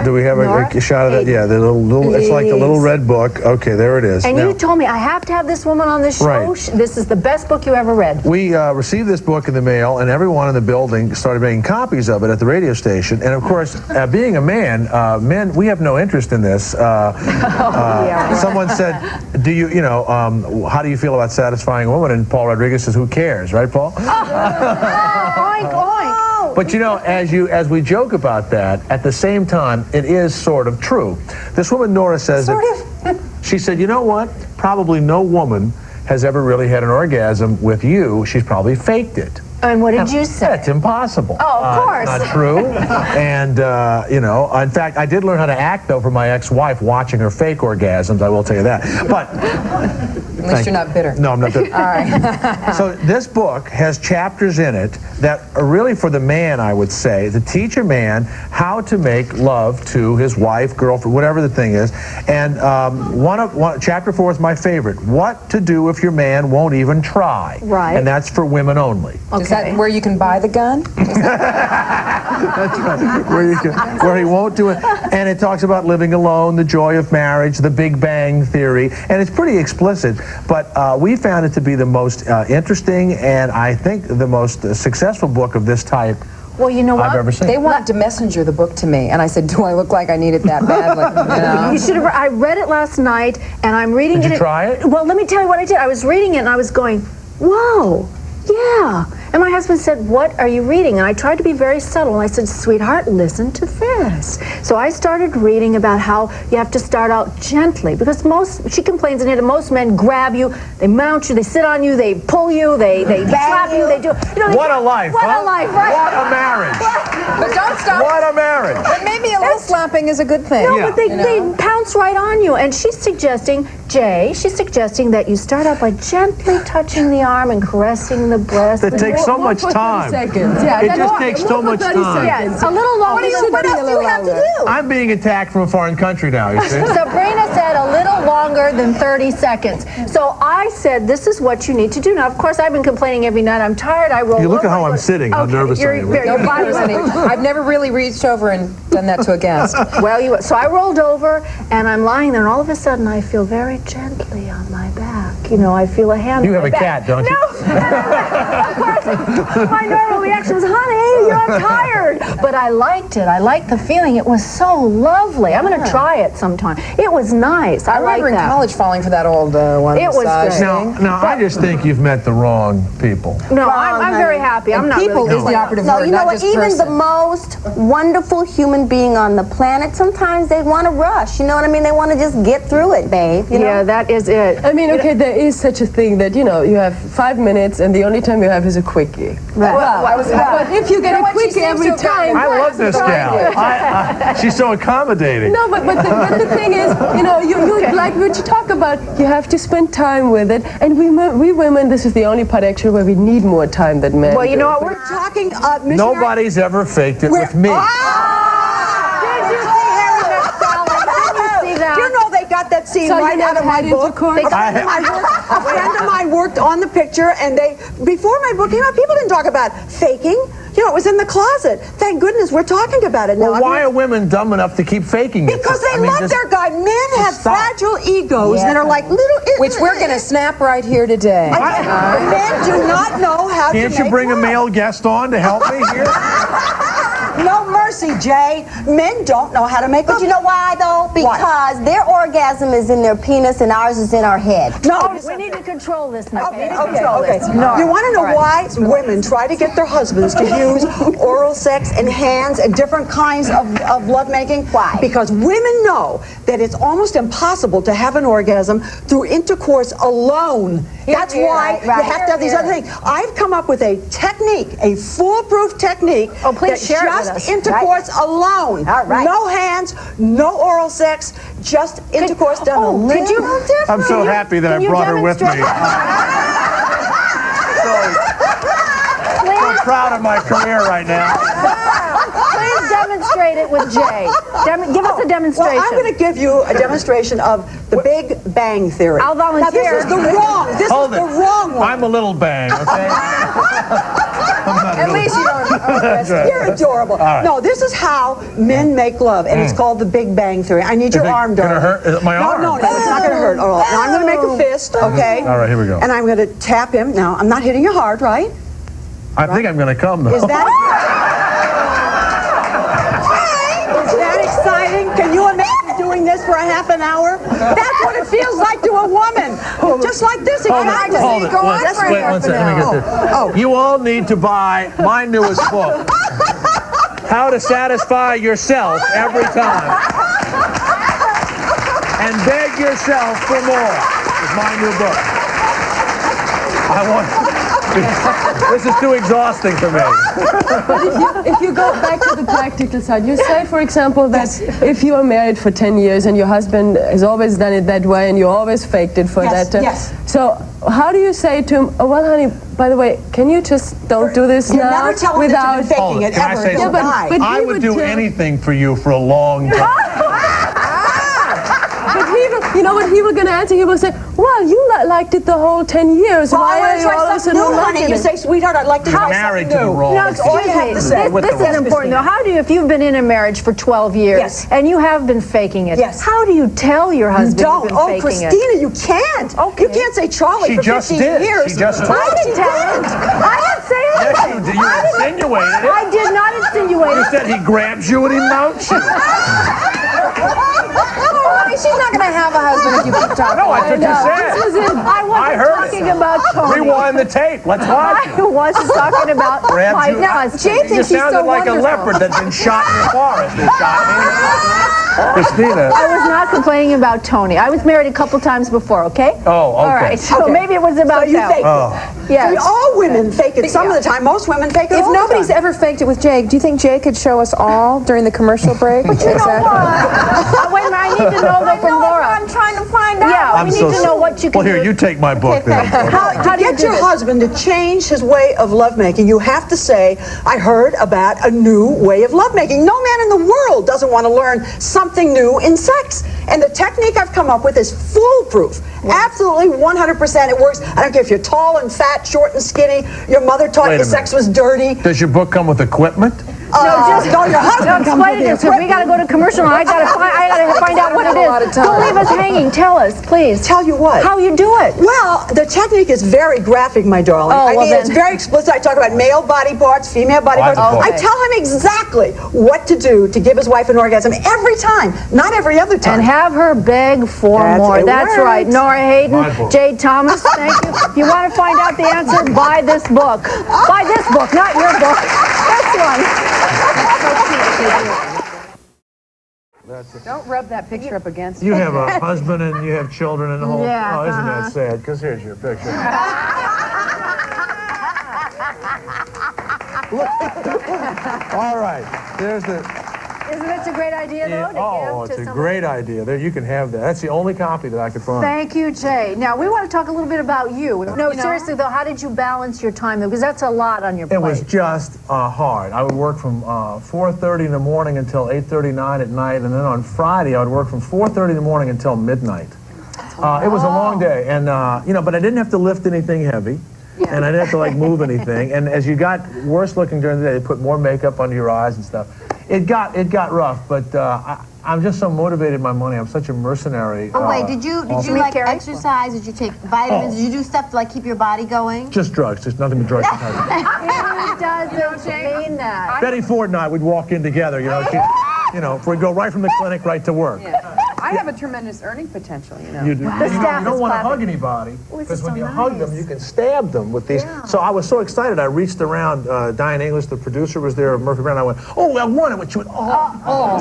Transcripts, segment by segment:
Do we have a shot of that? Yeah, the little it's like the little red book. Okay, there it is. And now, you told me I have to have this woman on the show. Right. This is the best book you ever read. We received this book in the mail, and everyone in the building started making copies of it at the radio station. And of course, being a man, men, we have no interest in this. Someone said, "Do you, how do you feel about satisfying a woman?" And Paul Rodriguez says, "Who cares?" Right, Paul? Oink, oink. But as we joke about that, at the same time, it is sort of true. This woman, Naura, says she said, "You know what? Probably no woman has ever really had an orgasm with you. She's probably faked it." And what did you say? That's impossible. Oh, of course. Not true. And, in fact, I did learn how to act, though, from my ex-wife watching her fake orgasms, I will tell you that. But at least you're not bitter. No, I'm not bitter. All right. So this book has chapters in it that are really for the man, I would say, to teach a man how to make love to his wife, girlfriend, whatever the thing is. And chapter 4 is my favorite. What to do if your man won't even try. Right. And that's for women only. Okay. Is that where you can buy the gun? That's right. Where he won't do it. And it talks about living alone, the joy of marriage, the Big Bang Theory. And it's pretty explicit. But we found it to be the most interesting and I think the most successful book of this type well, you know what? I've ever seen. They wanted to messenger the book to me, and I said, "Do I look like I need it that badly?" You should have. I read it last night, and I'm reading it. Did you try it? Well, let me tell you what I did. I was reading it, and I was going, "Whoa, yeah." And my husband said, "What are you reading?" And I tried to be very subtle. And I said, "Sweetheart, listen to this." So I started reading about how you have to start out gently, because she complains in here that most men grab you, they mount you, they sit on you, they pull you, they slap you, they do. What a life! What a life! Right? What a marriage! But don't stop. What a marriage! But maybe a little slapping is a good thing. No, but they pounce right on you. And she's suggesting, she's suggesting that you start out by gently touching the arm and caressing the breast. That takes so much time. Yeah, it just takes so much time. Yes, a little longer. What else do you have to do? I'm being attacked from a foreign country now, you see. Sabrina said a little longer than 30 seconds. So I said, this is what you need to do. Now, of course, I've been complaining every night. I'm tired. I roll over. You look at how I'm sitting. How nervous I am. I've never really reached over and done that to a guest. Well, so I rolled over, and I'm lying there, and all of a sudden, I feel very gently on my back. I feel a hand You on have my a back. cat, don't you? No. Of course, my normal reaction was, "Honey, I'm tired." But I liked it. I liked the feeling. It was so lovely. I'm going to try it sometime. It was nice. I remember like that. in college falling for that old one. It was good. Now, I just think you've met the wrong people. No, I'm very happy. I'm not people really is the operative No, word, you know not what? just Even person. the most wonderful human being on the planet, sometimes they want to rush. You know what I mean? They want to just get through it, babe. You know? Yeah, that is it. I mean, okay, there is such a thing that, you have 5 minutes and the only time you have is a quickie. Right. But if you get a quickie every time... I love this gal. She's so accommodating. No, but the thing is, you like what you talk about, you have to spend time with it. And we women, this is the only part actually where we need more time than men. Well, you know what? We're talking, Nobody's ever faked it with me. Did you see Harry Met Sally? Did you see that? do you know they got that scene So right out of my book? A friend of mine worked on the picture, and before my book came out, people didn't talk about faking. It was in the closet. Thank goodness we're talking about it now. Well, why are women dumb enough to keep faking it? Because they love their guy. Men have fragile egos that are like little... Which we're going to snap right here today. Men do not know how to Can't you bring a male guest on to help me here? No mercy, Jay. Men don't know how to make love. But you know why, though? Because their orgasm is in their penis and ours is in our head. No, we need to control this now. Okay. You want to know why women try to get their husbands to use oral sex and hands and different kinds of lovemaking? Why? Because women know that it's almost impossible to have an orgasm through intercourse alone. That's why you have to have these other things. I've come up with a technique, a foolproof technique. Oh, please share it with us. Just intercourse alone. All right. No hands, no oral sex, just intercourse done a little different. I'm so happy that I brought her with me. So proud of my career right now. Please demonstrate it with Jay. Give us a demonstration. Well, I'm going to give you a demonstration of the Big Bang Theory. I'll volunteer. Now, this is the wrong one. I'm a little bang, okay? I'm not not At really. least you don't. You're adorable. right. No, this is how men make love, and it's called the Big Bang Theory. I need your it arm, gonna darling. hurt? Is it my arm? No, it's not going to hurt. Now I'm going to make a fist, okay? All right, here we go. And I'm going to tap him. Now, I'm not hitting you hard, right? I think I'm going to come, though. Is that exciting? Can you imagine doing this for a half an hour? That's what it feels like to a woman. Just like this, exactly. Hold it. One second. Let me get this. You all need to buy my newest book, How to Satisfy Yourself Every Time. And beg yourself for more. Is my new book. I want. This is too exhausting for me. If you go back to the practical side, you say, for example, that if you are married for 10 years and your husband has always done it that way and you always faked it for that. Yes. So how do you say to him, oh, well, honey, by the way, can you just don't do this You now? never tell him that you've been faking it Can I ever. say He'll something? die. but I he would would do tell- anything for you for a long time. But he will, you know what he was going to answer? He will say, well, you liked it the whole 10 years. Well, I Why want are to you try all of a something sudden new, not honey. liking You it? say, sweetheart, I'd like to try Married something to the new. wrong. No, That's all you excuse have me. to say. With This the is wrong. important, though. How do you, if you've been in a marriage for 12 years Yes. and you have been faking it, Yes. how do you tell your You husband don't. you've been Oh, faking Christina, you can't. Okay. You can't say Charlie She for just 15 did. years. She just it? told I didn't tell him. I didn't say Yes, anything. you did. You insinuated it. I did not insinuate You it. said he grabs you and he mounts you. She's not going to have a husband if you keep talking. No, that's what you This was said. it. I wasn't I heard talking it. about Tony. Rewind the tape. Let's watch it. I wasn't talking about Grabbed my you. husband. Jay You thinks he's sounded so like a wonderful. leopard that's been shot in the forest. They shot me. Christina. I was not complaining about Tony. I was married a couple times before, okay? Oh, okay. All right, so Okay. maybe it was about So you them. faked Oh. it. Yes. All women fake it some of the time. Most women fake it If all nobody's the time. ever faked it with Jake, do you think Jake could show us all during the commercial break? You know what? Wait a minute, I need to know though from Laura. I'm trying to find out. Yeah, we need to know what you can Well, here, do. you take my book then. How How do you get do your this? husband to change his way of lovemaking, you have to say, I heard about a new way of lovemaking. No man in the world doesn't want to learn something new in sex. And the technique I've come up with is foolproof. Absolutely 100% it works. I don't care if you're tall and fat, short and skinny, your mother taught Wait you a sex minute. was dirty. Does your book come with equipment? No, your husband comes Explain with it the because we got to go to commercial and I got to find out what it have a lot of is. time. Don't leave us hanging. Tell us, please. Tell you what. How you do it. Well, the technique is very graphic, my darling. Oh, I well mean, it's then. very explicit. I talk about male body parts, female body Body parts. parts. I tell him exactly what to do to give his wife an orgasm every time, not every other time. And have her beg for more. It That's works. right. Naura Hayden, My book. Jade Thomas, thank you. If you want to find out the answer, buy this book. Buy this book, not your book. This one. Don't rub that picture up against You have a husband and you have children and the whole... Yeah, Oh, isn't that sad? Because here's your picture. All right. There's the... Isn't it a great idea, though, to Oh, give it's to a someone? great idea. There, you can have that. That's the only copy that I could find. Thank you, Jay. Now, we want to talk a little bit about you. No, seriously, though, how did you balance your time, though? Because that's a lot on your plate. It was just hard. I would work from 4:30 in the morning until 8:39 at night, and then on Friday I would work from 4:30 in the morning until midnight. It was a long day, and you know, but I didn't have to lift anything heavy, and I didn't have to like move anything. And as you got worse looking during the day, they put more makeup under your eyes and stuff. It got rough, but I'm just so motivated by money. I'm such a mercenary. Oh wait, did you like exercise? Did you take vitamins? Did you do stuff to like keep your body going? Just drugs, just nothing but drugs. It doesn't mean that. Betty Ford and I would walk in together, you know. We'd go right from the clinic right to work. I have a tremendous earning potential, you know. You do. The You staff don't is want to clapping. hug anybody this because is when so you hug them, nice. you can stab them with these. So I was so excited. I reached around. Diane English, the producer, was there. Murphy Brown. I went, "Oh, I want it." What you went?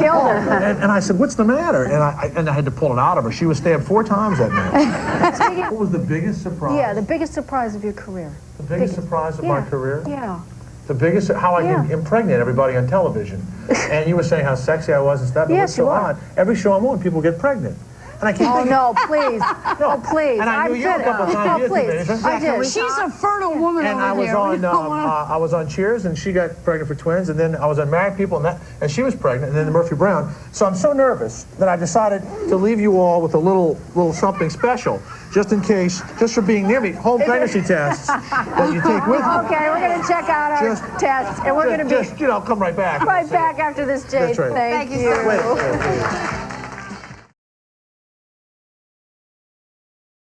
Killed her. And I said, "What's the matter?" And I had to pull it out of her. She was stabbed 4 times that night. What was the biggest surprise? Yeah, the biggest surprise of your career. The biggest surprise of my career. Yeah. The biggest, how I can impregnate everybody on television. And you were saying how sexy I was and stuff. Yes, It was so you are. odd. Every show I'm on, people get pregnant. and I keep Oh, thinking, no, please. Oh, please. and I knew you a couple of times. Oh, You please. finished. I did. She's a fertile woman And over I was on Cheers, and she got pregnant for twins, and then I was on Married People, and she was pregnant, and then Murphy Brown. So I'm so nervous that I decided to leave you all with a little something special, just in case, just for being near me. Home pregnancy tests that you take with you. Okay, we're going to check out our tests, and we're going to be Just, come right back. right back after this, Jade. That's right. Thank you. Wait.